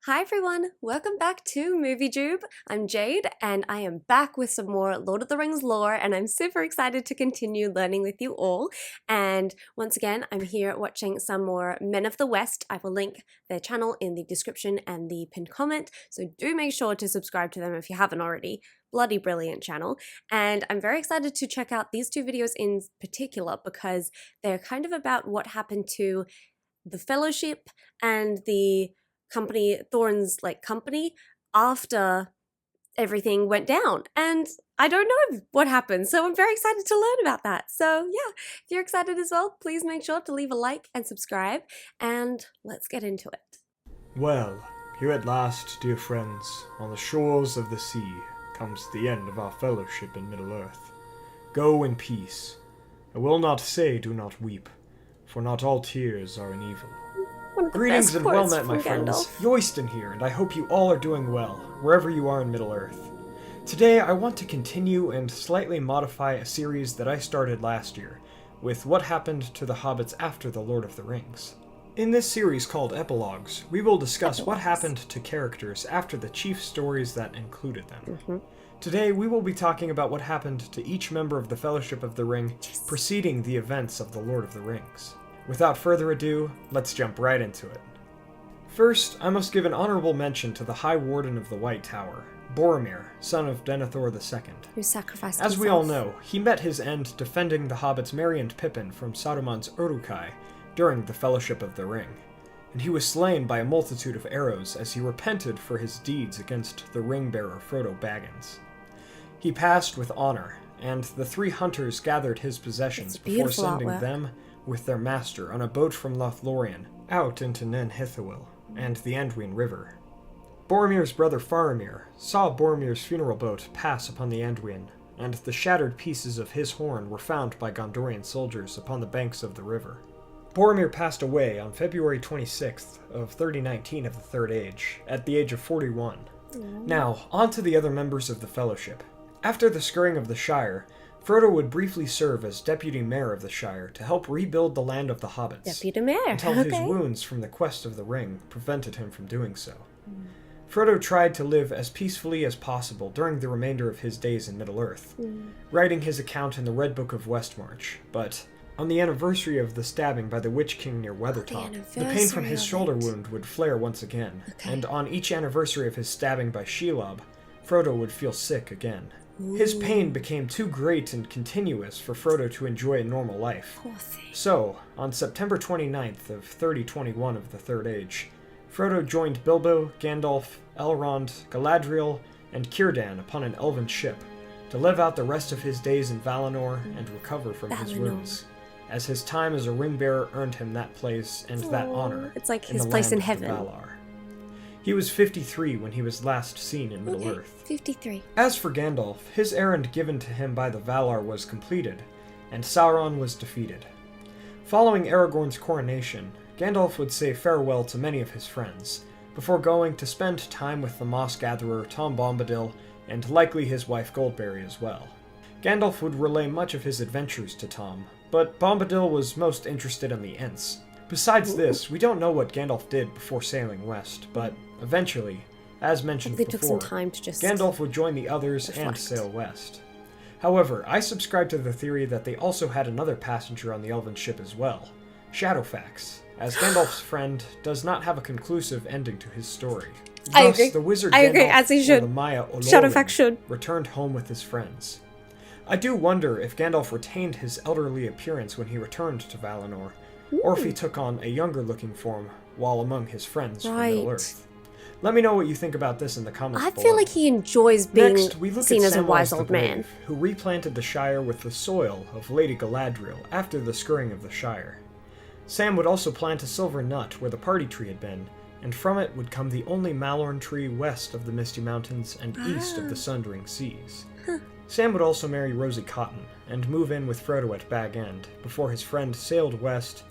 Hi everyone, welcome back to MovieJube. I'm Jade and I am back with some more Lord of the Rings lore and I'm super excited to continue learning with you all. And once again, I'm here watching some more Men of the West. I will link their channel in the description and the pinned comment, so do make sure to subscribe to them if you haven't already. Bloody brilliant channel. And I'm very excited to check out these two videos in particular because they're kind of about what happened to the Fellowship and the company, Thorin's company, after everything went down. And I don't know what happened, so I'm very excited to learn about that. So yeah, if you're excited as well, please make sure to leave a like and subscribe, and let's get into it. Well, here at last, dear friends, on the shores of the sea, comes the end of our fellowship in Middle-earth. Go in peace. I will not say do not weep, for not all tears are an evil. Greetings and well met, my friends. Yoiston here, and I hope you all are doing well, wherever you are in Middle-earth. Today, I want to continue and slightly modify a series that I started last year, with what happened to the hobbits after the Lord of the Rings. In this series called Epilogues, we will discuss what happened to characters after the chief stories that included them. Today, we will be talking about what happened to each member of the Fellowship of the Ring preceding the events of the Lord of the Rings. Without further ado, let's jump right into it. First, I must give an honorable mention to the High Warden of the White Tower, Boromir, son of Denethor II. Who sacrificed As himself. we all know, he met his end defending the hobbits Merry and Pippin from Saruman's Uruk-hai during the Fellowship of the Ring, and he was slain by a multitude of arrows as he repented for his deeds against the ring-bearer Frodo Baggins. He passed with honor, and the three hunters gathered his possessions before sending them with their master on a boat from Lothlorien out into Nen Hithoil and the Anduin River. Boromir's brother Faramir saw Boromir's funeral boat pass upon the Anduin, and the shattered pieces of his horn were found by Gondorian soldiers upon the banks of the river. Boromir passed away on February 26th of 3019 of the Third Age, at the age of 41. Now, on to the other members of the Fellowship. After the scurrying of the Shire, Frodo would briefly serve as deputy mayor of the Shire to help rebuild the land of the hobbits. Deputy mayor, until his wounds from the quest of the ring prevented him from doing so. Frodo tried to live as peacefully as possible during the remainder of his days in Middle-earth, writing his account in the Red Book of Westmarch, but on the anniversary of the stabbing by the Witch King near Weathertop, the pain from his shoulder wound would flare once again, and on each anniversary of his stabbing by Shelob, Frodo would feel sick again. His pain became too great and continuous for Frodo to enjoy a normal life. So, on September 29th of 3021 of the Third Age, Frodo joined Bilbo, Gandalf, Elrond, Galadriel, and Círdan upon an elven ship to live out the rest of his days in Valinor and recover from his wounds, as his time as a ring-bearer earned him that place and that honor. It's like his place in heaven. Valar. He was 53 when he was last seen in Middle-earth. 53. As for Gandalf, his errand given to him by the Valar was completed, and Sauron was defeated. Following Aragorn's coronation, Gandalf would say farewell to many of his friends, before going to spend time with the Moss-gatherer Tom Bombadil, and likely his wife Goldberry as well. Gandalf would relay much of his adventures to Tom, but Bombadil was most interested in the Ents. Besides this, we don't know what Gandalf did before sailing west, but eventually, as mentioned before, Gandalf would join the others and sail west. However, I subscribe to the theory that they also had another passenger on the elven ship as well, Shadowfax, as Gandalf's friend does not have a conclusive ending to his story. I Thus, agree. the wizard I agree, Gandalf, as he should. or the Maya Shadowfax should. returned home with his friends. I do wonder if Gandalf retained his elderly appearance when he returned to Valinor, or if he took on a younger-looking form while among his friends from Middle-earth. Let me know what you think about this in the comments below. I feel like he enjoys being Next, we look seen at as a Samwise wise the old Brave, man. who replanted the Shire with the soil of Lady Galadriel after the scurrying of the Shire. Sam would also plant a silver nut where the party tree had been, and from it would come the only Malorn tree west of the Misty Mountains and east of the Sundering Seas. Sam would also marry Rosie Cotton, and move in with Frodo at Bag End, before his friend sailed west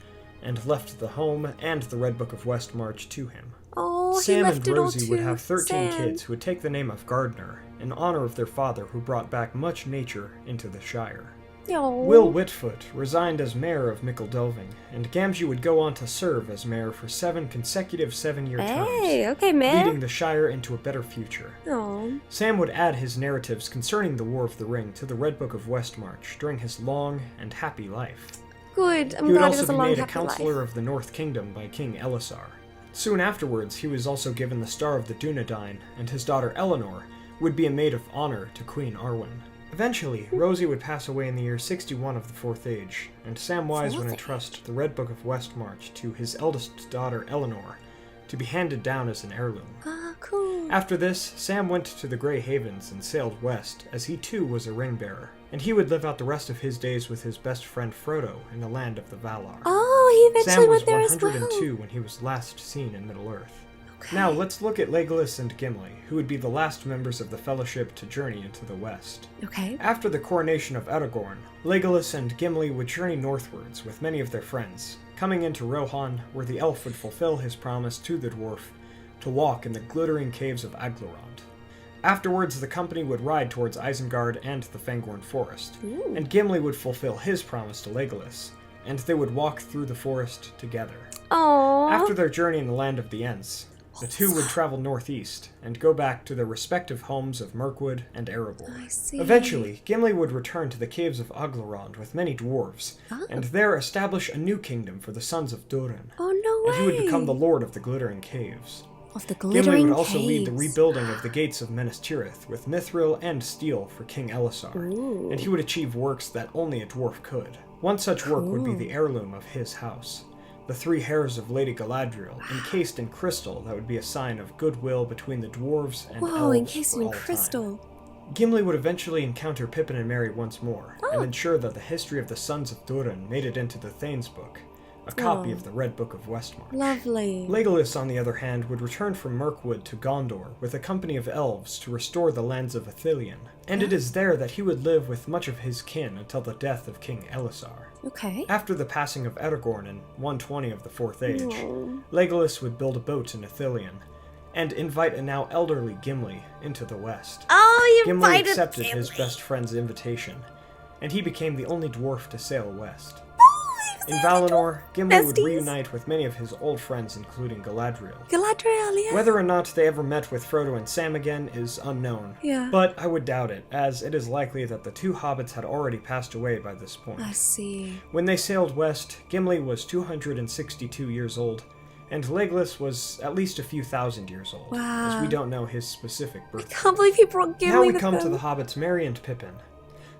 and left the home and the Red Book of Westmarch to him. Oh, Sam he left and it all Rosie would to have 13 Sam. kids who would take the name of Gardener, in honor of their father who brought back much nature into the Shire. Oh. Will Whitfoot resigned as mayor of Mickledelving, and Gamgee would go on to serve as mayor for 7 consecutive 7-year terms, Okay, man. leading the Shire into a better future. Oh. Sam would add his narratives concerning the War of the Ring to the Red Book of Westmarch during his long and happy life. Good. I'm He would glad it also was a be long, made a happy counselor life. of the North Kingdom by King Elisar. Soon afterwards, he was also given the Star of the Dunedain, and his daughter Eleanor would be a maid of honor to Queen Arwen. Eventually, Rosie would pass away in the year 61 of the Fourth Age, and Samwise would entrust the Red Book of Westmarch to his eldest daughter Eleanor to be handed down as an heirloom. Ah, cool. After this, Sam went to the Grey Havens and sailed west, as he too was a ring-bearer, and he would live out the rest of his days with his best friend Frodo in the land of the Valar. Oh, he eventually Sam was went there as well. 102 when he was last seen in Middle-earth. Now, let's look at Legolas and Gimli, who would be the last members of the Fellowship to journey into the West. Okay. After the coronation of Aragorn, Legolas and Gimli would journey northwards with many of their friends, coming into Rohan, where the elf would fulfill his promise to the dwarf to walk in the glittering caves of Aglarond. Afterwards, the company would ride towards Isengard and the Fangorn Forest, and Gimli would fulfill his promise to Legolas, and they would walk through the forest together. Aww. After their journey in the land of the Ents, the two would travel northeast and go back to their respective homes of Mirkwood and Erebor. I see. Eventually, Gimli would return to the caves of Aglarond with many dwarves, and there establish a new kingdom for the sons of Durin, Oh, no way. and he would become the lord of the Glittering Caves. Of the Gimli glittering would also lead the caves. rebuilding of the gates of Minas Tirith with mithril and steel for King Elisar, and he would achieve works that only a dwarf could. One such work would be the heirloom of his house, the 3 hairs of Lady Galadriel, encased in crystal that would be a sign of goodwill between the dwarves and Whoa, elves encased for in all time. crystal. Gimli would eventually encounter Pippin and Merry once more, and ensure that the history of the Sons of Durin made it into the Thanes Book, a copy of the Red Book of Westmarch. Lovely. Legolas, on the other hand, would return from Mirkwood to Gondor with a company of elves to restore the lands of Ithilien, and it is there that he would live with much of his kin until the death of King Elisar. Okay. After the passing of Aragorn in 120 of the Fourth Age, Legolas would build a boat in Ithilien, and invite a now elderly Gimli into the West. Oh, you Gimli invited accepted Gimli. his best friend's invitation, and he became the only dwarf to sail west. In Valinor, Gimli would besties. reunite with many of his old friends, including Galadriel. Galadriel, yeah. Whether or not they ever met with Frodo and Sam again is unknown, Yeah. but I would doubt it, as it is likely that the 2 hobbits had already passed away by this point. I see. When they sailed west, Gimli was 262 years old, and Legolas was at least a few thousand years old, as we don't know his specific birth. Can't believe he brought Gimli Now we with come to them. the hobbits Merry and Pippin.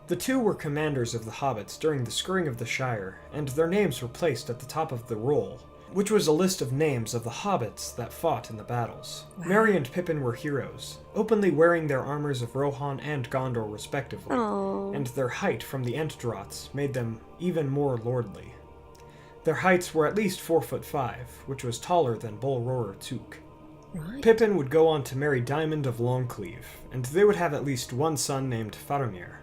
The 2 were commanders of the hobbits during the scurrying of the Shire, and their names were placed at the top of the roll, which was a list of names of the hobbits that fought in the battles. Merry and Pippin were heroes, openly wearing their armors of Rohan and Gondor respectively, and their height from the Entdrots made them even more lordly. Their heights were at least 4'5", which was taller than Bolroer Took. Right. Pippin would go on to marry Diamond of Longcleave, and they would have at least one son named Faramir.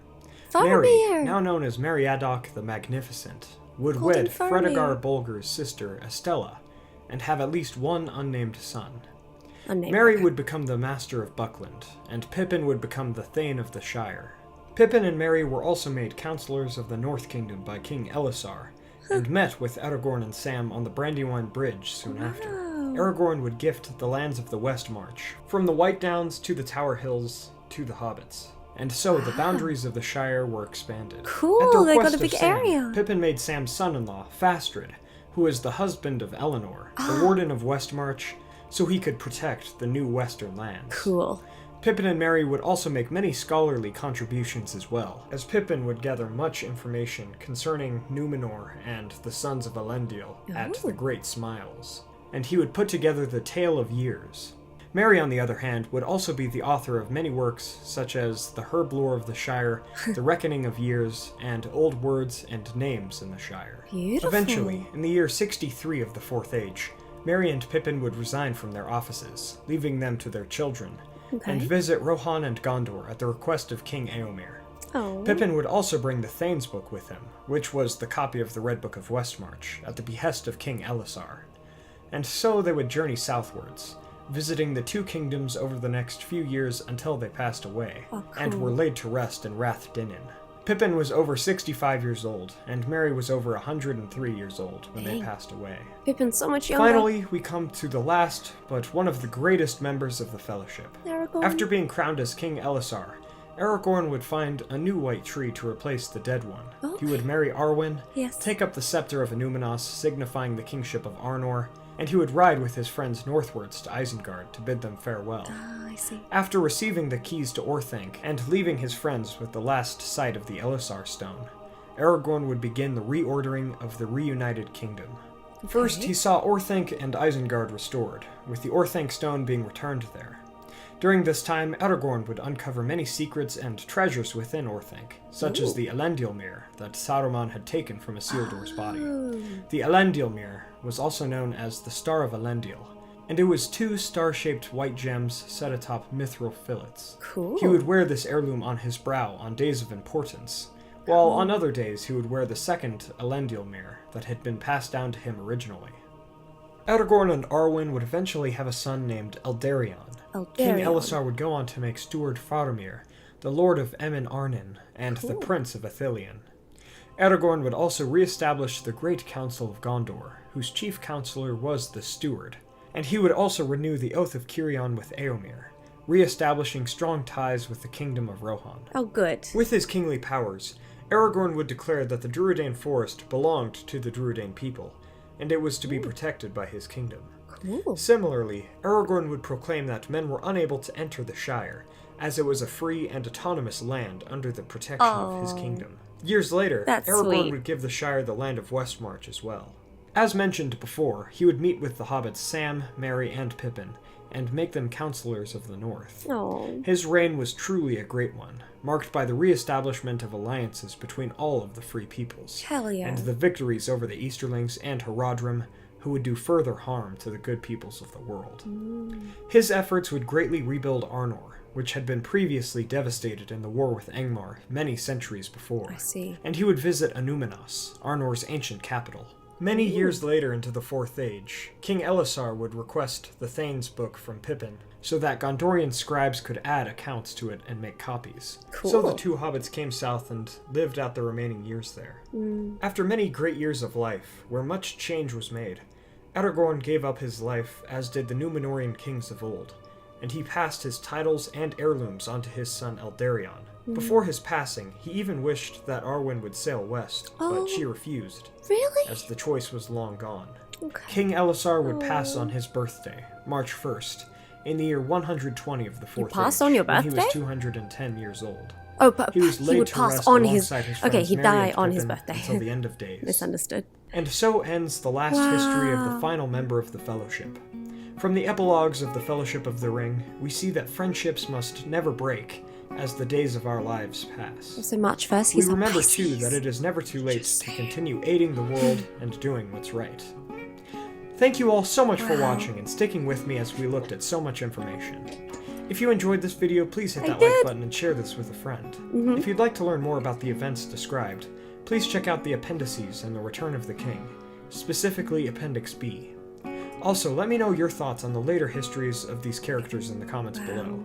Mary, Faramir. now known as Meriadoc the Magnificent, would Golden wed Faramir. Fredegar Bolger's sister, Estella, and have at least one unnamed son. Unnamed. Merry would become the Master of Buckland, and Pippin would become the Thane of the Shire. Pippin and Merry were also made counselors of the North Kingdom by King Elisar, and met with Aragorn and Sam on the Brandywine Bridge soon after. Aragorn would gift the lands of the West March, from the White Downs to the Tower Hills to the Hobbits. And so the boundaries of the Shire were expanded. Cool, At the they got request a big of Sam, area. Pippin made Sam's son-in-law, Fastred, who is the husband of Eleanor, the Warden of Westmarch, so he could protect the new western lands. Cool. Pippin and Merry would also make many scholarly contributions as well, as Pippin would gather much information concerning Númenor and the sons of Elendil at the Great Smiles, and he would put together the Tale of Years. Merry, on the other hand, would also be the author of many works such as the Herb Lore of the Shire, the Reckoning of Years, and Old Words and Names in the Shire. Beautiful. Eventually, in the year 63 of the Fourth Age, Merry and Pippin would resign from their offices, leaving them to their children, and visit Rohan and Gondor at the request of King Éomer. Oh. Pippin would also bring the Thanes Book with him, which was the copy of the Red Book of Westmarch, at the behest of King Elisar. And so they would journey southwards, visiting the 2 kingdoms over the next few years until they passed away, and were laid to rest in Rath Dinnan. Pippin was over 65 years old, and Merry was over 103 years old when they passed away. Pippin's so much younger. Finally, we come to the last, but one of the greatest members of the Fellowship. Aragorn. After being crowned as King Elisar, Aragorn would find a new white tree to replace the dead one. Oh. He would marry Arwen, Yes. take up the scepter of Enumenos, signifying the kingship of Arnor, and he would ride with his friends northwards to Isengard to bid them farewell. Ah, I see. After receiving the keys to Orthanc and leaving his friends with the last sight of the Elisar stone, Aragorn would begin the reordering of the reunited kingdom. First, he saw Orthanc and Isengard restored, with the Orthanc stone being returned there. During this time, Aragorn would uncover many secrets and treasures within Orthanc, such as the Elendil Mirror that Saruman had taken from Isildur's body. The Elendil Mirror was also known as the Star of Elendil, and it was 2 star-shaped white gems set atop mithril fillets. Cool. He would wear this heirloom on his brow on days of importance, while on other days he would wear the second Elendil Mirror that had been passed down to him originally. Aragorn and Arwen would eventually have a son named Eldarion. King Elisar would go on to make Steward Faramir, the Lord of Emin Arnin, and the Prince of Ithilien. Aragorn would also re-establish the Great Council of Gondor, whose chief counselor was the Steward, and he would also renew the Oath of Cirion with Éomer, re-establishing strong ties with the Kingdom of Rohan. Oh, good. With his kingly powers, Aragorn would declare that the Druidain forest belonged to the Druidain people, and it was to be protected by his kingdom. Cool. Similarly, Aragorn would proclaim that men were unable to enter the Shire, as it was a free and autonomous land under the protection of his kingdom. Years later, Aragorn would give the Shire the land of Westmarch as well. As mentioned before, he would meet with the hobbits Sam, Merry, and Pippin, and make them counselors of the North. Aww. His reign was truly a great one, marked by the re-establishment of alliances between all of the free peoples, Hell yeah. and the victories over the Easterlings and Haradrim, who would do further harm to the good peoples of the world. His efforts would greatly rebuild Arnor, which had been previously devastated in the war with Angmar many centuries before. I see. And he would visit Enumenos, Arnor's ancient capital. Many years later into the Fourth Age, King Elisar would request the Thane's book from Pippin, so that Gondorian scribes could add accounts to it and make copies. Cool. So the 2 hobbits came south and lived out the remaining years there. After many great years of life, where much change was made, Aragorn gave up his life, as did the Númenórean kings of old, and he passed his titles and heirlooms onto his son Eldarion. Before his passing, he even wished that Arwen would sail west, but she refused, Really? as the choice was long gone. Okay. King Elisar would pass on his birthday, March 1st, in the year 120 of the Fourth Age, passed on your when he birthday? was 210 years old. Oh, but He was he laid would to pass rest on his... alongside his Okay, friends he'd Merry die and on his Pippin birthday. until the end of days. Misunderstood. And so ends the last history of the final member of the Fellowship. From the epilogues of the Fellowship of the Ring, we see that friendships must never break as the days of our lives pass. So March 1st, We he's remember, like, too, that it is never too late to continue aiding the world and doing what's right. Thank you all so much for watching and sticking with me as we looked at so much information. If you enjoyed this video, please hit that like button and share this with a friend. If you'd like to learn more about the events described, please check out the appendices and the Return of the King, specifically Appendix B. Also, let me know your thoughts on the later histories of these characters in the comments below.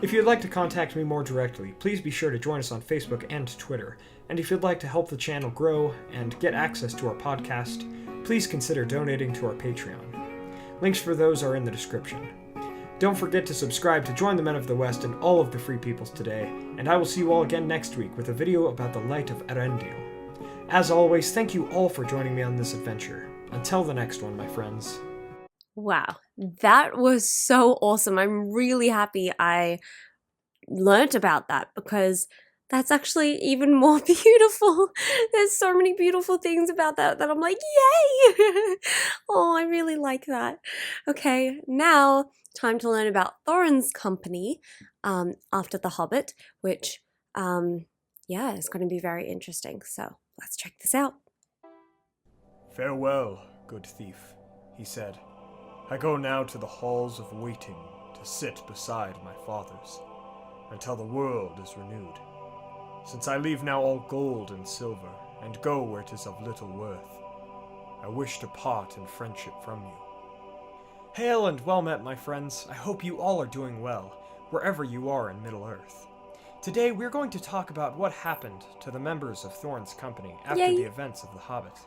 If you'd like to contact me more directly, please be sure to join us on Facebook and Twitter, and if you'd like to help the channel grow and get access to our podcast, please consider donating to our Patreon. Links for those are in the description. Don't forget to subscribe to join the Men of the West and all of the Free Peoples today, and I will see you all again next week with a video about the Light of Eärendil. As always, thank you all for joining me on this adventure. Until the next one, my friends. Wow, that was so awesome. I'm really happy I learnt about that because that's actually even more beautiful. There's so many beautiful things about that I'm like, yay! Oh, I really like that. Okay, now time to learn about Thorin's company after The Hobbit, which, yeah, is going to be very interesting. So let's check this out. Farewell, good thief, he said. I go now to the halls of waiting to sit beside my fathers, until the world is renewed. Since I leave now all gold and silver, and go where it is of little worth, I wish to part in friendship from you. Hail and well met, my friends. I hope you all are doing well, wherever you are in Middle-earth. Today we're going to talk about what happened to the members of Thorin's company after Yay. the events of The Hobbit.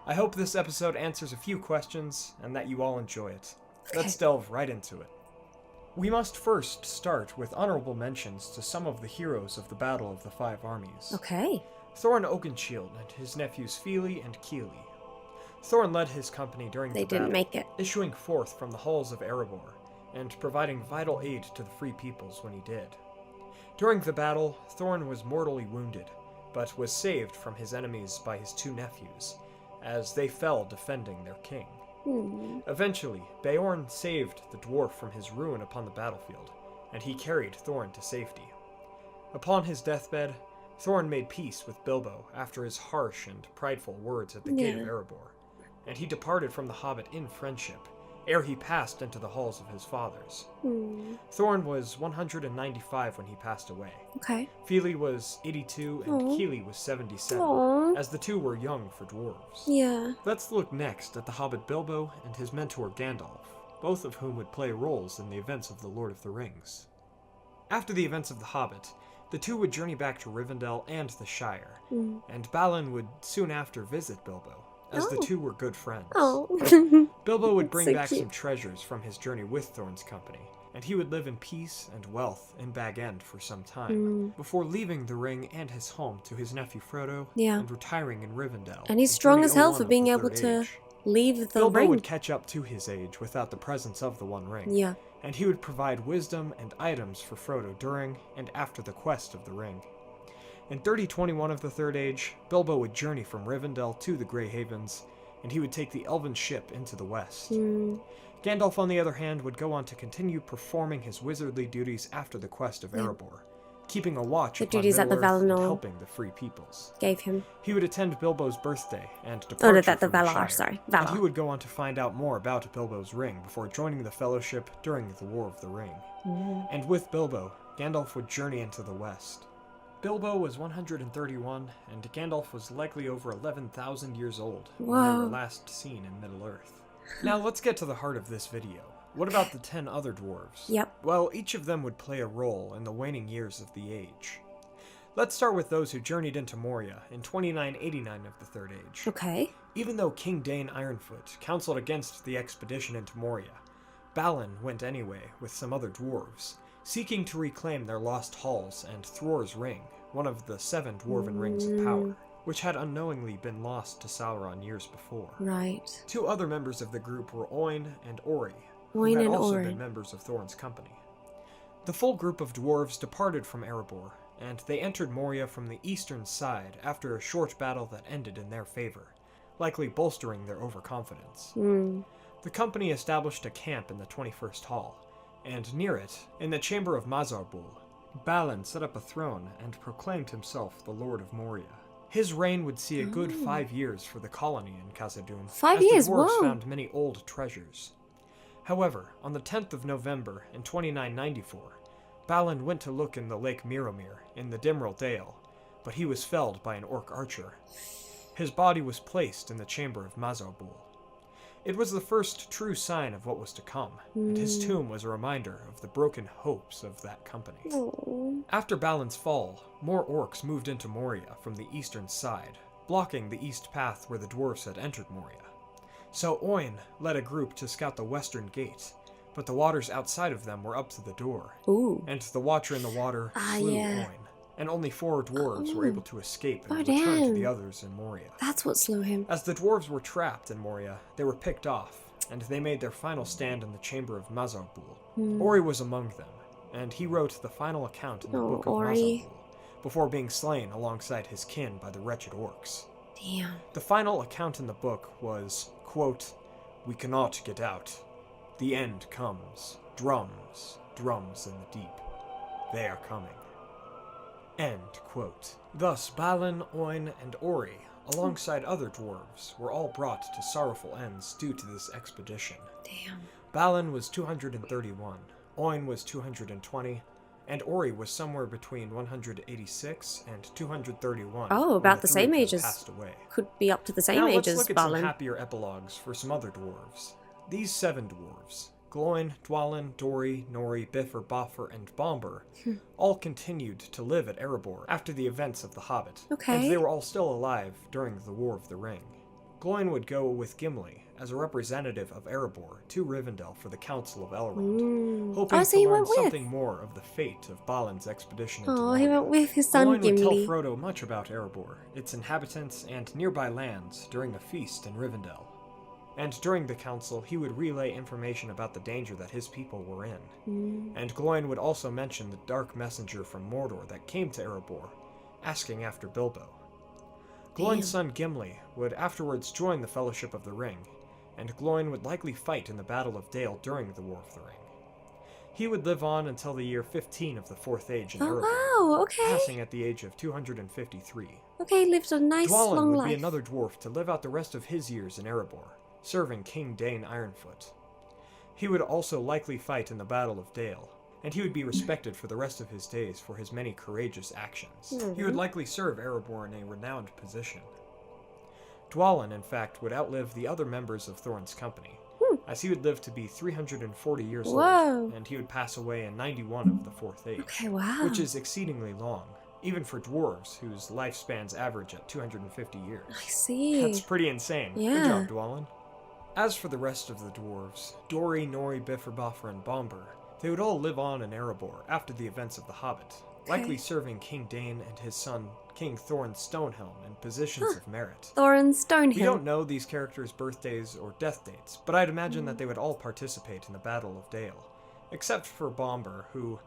I hope this episode answers a few questions and that you all enjoy it. Let's delve right into it. We must first start with honorable mentions to some of the heroes of the Battle of the Five Armies. Okay. Thorin Oakenshield and his nephews Fili and Kili. Thorin led his company during the battle, They didn't make it. issuing forth from the halls of Erebor, and providing vital aid to the Free Peoples when he did. During the battle, Thorin was mortally wounded, but was saved from his enemies by his two nephews, as they fell defending their king. Eventually, Beorn saved the dwarf from his ruin upon the battlefield, and he carried Thorin to safety. Upon his deathbed, Thorin made peace with Bilbo after his harsh and prideful words at the gate of Erebor, and he departed from the Hobbit in friendship, ere he passed into the halls of his fathers. Thorin was 195 when he passed away. Okay. Fili was 82 and Kili was 77, Aww. as the two were young for dwarves. Yeah. Let's look next at the Hobbit Bilbo and his mentor Gandalf, both of whom would play roles in the events of The Lord of the Rings. After the events of The Hobbit, the two would journey back to Rivendell and the Shire, and Balin would soon after visit Bilbo, as the two were good friends. Oh. Bilbo would bring So back cute. some treasures from his journey with Thorin's company, and he would live in peace and wealth in Bag End for some time, before leaving the ring and his home to his nephew Frodo, Yeah. and retiring in Rivendell. And he's in strong as hell 2001 for of being the able Third to Age. leave the Bilbo ring. would catch up to his age without the presence of the One Ring, Yeah. and he would provide wisdom and items for Frodo during and after the quest of the ring. In 3021 of the Third Age, Bilbo would journey from Rivendell to the Grey Havens, and he would take the elven ship into the west. Gandalf, on the other hand, would go on to continue performing his wizardly duties after the quest of Erebor, keeping a watch The upon duties that the Middle-earth and Valinor helping the Free Peoples. Gave him. He would attend Bilbo's birthday and Oh, departure that the from the Valar, Shire, sorry. and he Valar. would go on to find out more about Bilbo's ring before joining the Fellowship during the War of the Ring. And with Bilbo, Gandalf would journey into the west. Bilbo was 131, and Gandalf was likely over 11,000 years old when they were Whoa. last seen in Middle-earth. Now let's get to the heart of this video. What about the 10 other dwarves? Yep. Well, each of them would play a role in the waning years of the age. Let's start with those who journeyed into Moria in 2989 of the Third Age. Okay. Even though King Dane Ironfoot counseled against the expedition into Moria, Balin went anyway with some other dwarves, seeking to reclaim their lost halls and Thror's Ring, one of the 7 dwarven rings of power, which had unknowingly been lost to Sauron years before. Right. 2 other members of the group were Oin and Ori, who Oin had and also Ori. been members of Thorin's company. The full group of dwarves departed from Erebor, and they entered Moria from the eastern side after a short battle that ended in their favor, likely bolstering their overconfidence. The company established a camp in the 21st Hall, and near it, in the chamber of Mazarbul, Balin set up a throne and proclaimed himself the Lord of Moria. His reign would see a good 5 years for the colony in Khazad-dûm, 5 as years, the dwarves whoa. found many old treasures. However, on the 10th of November in 2994, Balin went to look in the Lake Miromir in the Dimril Dale, but he was felled by an orc archer. His body was placed in the chamber of Mazarbul. It was the first true sign of what was to come, and his tomb was a reminder of the broken hopes of that company. Oh. After Balin's fall, more orcs moved into Moria from the eastern side, blocking the east path where the dwarves had entered Moria. So Oin led a group to scout the western gate, but the waters outside of them were up to the door, Ooh. and the watcher in the water slew yeah. Oin, and only 4 dwarves were able to escape and Oh, return to damn. the others in Moria. That's what slew him. As the dwarves were trapped in Moria, they were picked off, and they made their final stand in the chamber of Mazarbul. Ori was among them, and he wrote the final account in the Book of Ori. Mazarbul, before being slain alongside his kin by the wretched orcs. Damn. The final account in the book was, quote, "We cannot get out. The end comes. Drums, drums in the deep. They are coming." End quote. Thus, Balin, Oin, and Ori, alongside other dwarves, were all brought to sorrowful ends due to this expedition. Damn. Balin was 231, Oin was 220, and Ori was somewhere between 186 and 231. Oh, when about the three same of them age as- passed away. Could be up to the same Now age let's as look at some Balin. happier epilogues for some other dwarves. These 7 dwarves, Gloin, Dwalin, Dori, Nori, Bifur, Bofur, and Bombur all continued to live at Erebor after the events of The Hobbit, and they were all still alive during the War of the Ring. Gloin would go with Gimli as a representative of Erebor to Rivendell for the Council of Elrond, hoping to learn something more of the fate of Balin's expedition into Moria. He went with his son Gimli Gimli. would tell Frodo much about Erebor, its inhabitants, and nearby lands during a feast in Rivendell. And during the council, he would relay information about the danger that his people were in. And Gloin would also mention the dark messenger from Mordor that came to Erebor, asking after Bilbo. Gloin's son Gimli would afterwards join the Fellowship of the Ring, and Gloin would likely fight in the Battle of Dale during the War of the Ring. He would live on until the year 15 of the Fourth Age in Erebor, passing at the age of 253. Okay, lived a nice Dwalin long would life. be another dwarf to live out the rest of his years in Erebor, serving King Dane Ironfoot. He would also likely fight in the Battle of Dale, and he would be respected for the rest of his days for his many courageous actions. He would likely serve Erebor in a renowned position. Dwalin, in fact, would outlive the other members of Thorin's company, as he would live to be 340 years old, and he would pass away in 91 of the Fourth Age, which is exceedingly long, even for dwarves, whose lifespans average at 250 years. I see. That's pretty insane. Good job, Dwalin. As for the rest of the dwarves, Dori, Nori, Bifur, Bofur, and Bombur, they would all live on in Erebor after the events of The Hobbit, likely serving King Dane and his son, King Thorin Stonehelm, in positions of merit. Thorin Stonehelm. We don't know these characters' birthdays or death dates, but I'd imagine that they would all participate in the Battle of Dale, except for Bombur, who,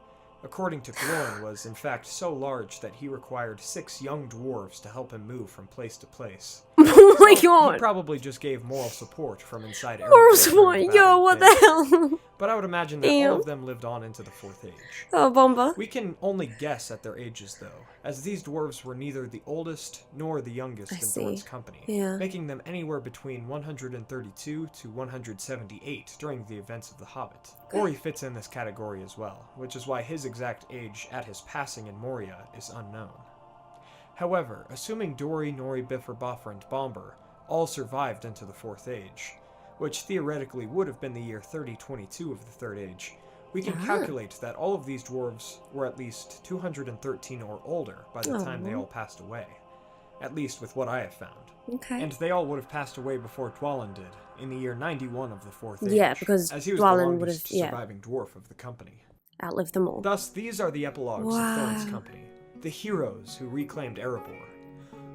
according to Gloin, was in fact so large that he required 6 young dwarves to help him move from place to place. Oh my god! He probably just gave moral support from inside Erebor. Moral support? Yo, what the hell? But I would imagine that all of them lived on into the Fourth Age. Oh, Bomba. We can only guess at their ages, though, as these dwarves were neither the oldest nor the youngest in Thorin's company, making them anywhere between 132 to 178 during the events of The Hobbit. Ori fits in this category as well, which is why his exact age at his passing in Moria is unknown. However, assuming Dori, Nori, Bifur, Bofur, and Bombur all survived into the Fourth Age, which theoretically would have been the year 3022 of the Third Age, we can calculate that all of these dwarves were at least 213 or older by the time they all passed away, at least with what I have found. And they all would have passed away before Dwalin did, in the year 91 of the Fourth Age, Yeah, because as he was Dwalin the would have longest surviving dwarf of the company. outlived them all. Thus, these are the epilogues of Thorin's company, the heroes who reclaimed Erebor.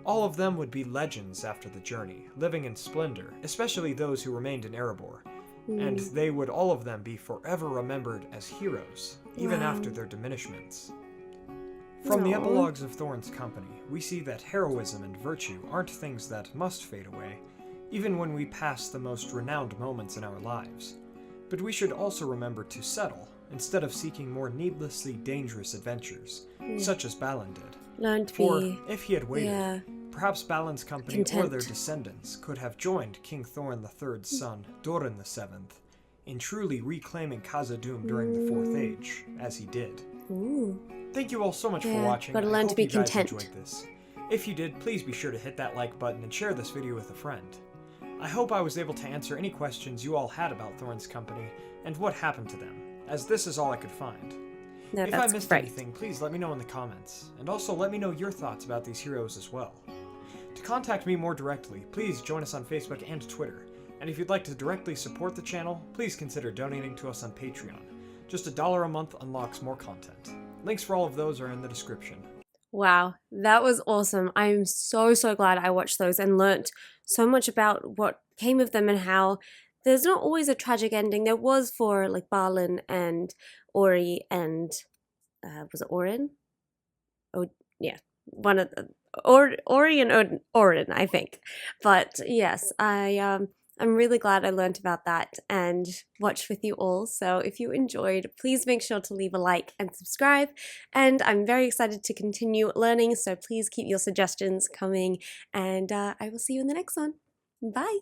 All of them would be legends after the journey, living in splendor, especially those who remained in Erebor, and they would all of them be forever remembered as heroes, even after their diminishments. From the epilogues of Thorin's company, we see that heroism and virtue aren't things that must fade away, even when we pass the most renowned moments in our lives. But we should also remember to settle, instead of seeking more needlessly dangerous adventures, such as Balin did. Learn to For be... if he had waited, perhaps Balin's company or content. their descendants could have joined King Thorin III's son, Thorin VII, in truly reclaiming Khazad-dûm during the Fourth Age, as he did. Thank you all so much for watching. Gotta learn I to hope be you guys content. enjoyed this. If you did, please be sure to hit that like button and share this video with a friend. I hope I was able to answer any questions you all had about Thorin's company and what happened to them, as this is all I could find. No, If I missed anything, please let me know in the comments, and also let me know your thoughts about these heroes as well. To contact me more directly, please join us on Facebook and Twitter, and if you'd like to directly support the channel, please consider donating to us on Patreon. Just $1 a month unlocks more content. Links for all of those are in the description. Wow, that was awesome. I'm so glad I watched those and learnt so much about what came of them and how there's not always a tragic ending. There was for like Balin and Ori and was it Orin? Oh yeah, one of the Ori and Orin, I think. But yes, I'm really glad I learned about that and watched with you all. So if you enjoyed, please make sure to leave a like and subscribe. And I'm very excited to continue learning, so please keep your suggestions coming. And I will see you in the next one. Bye!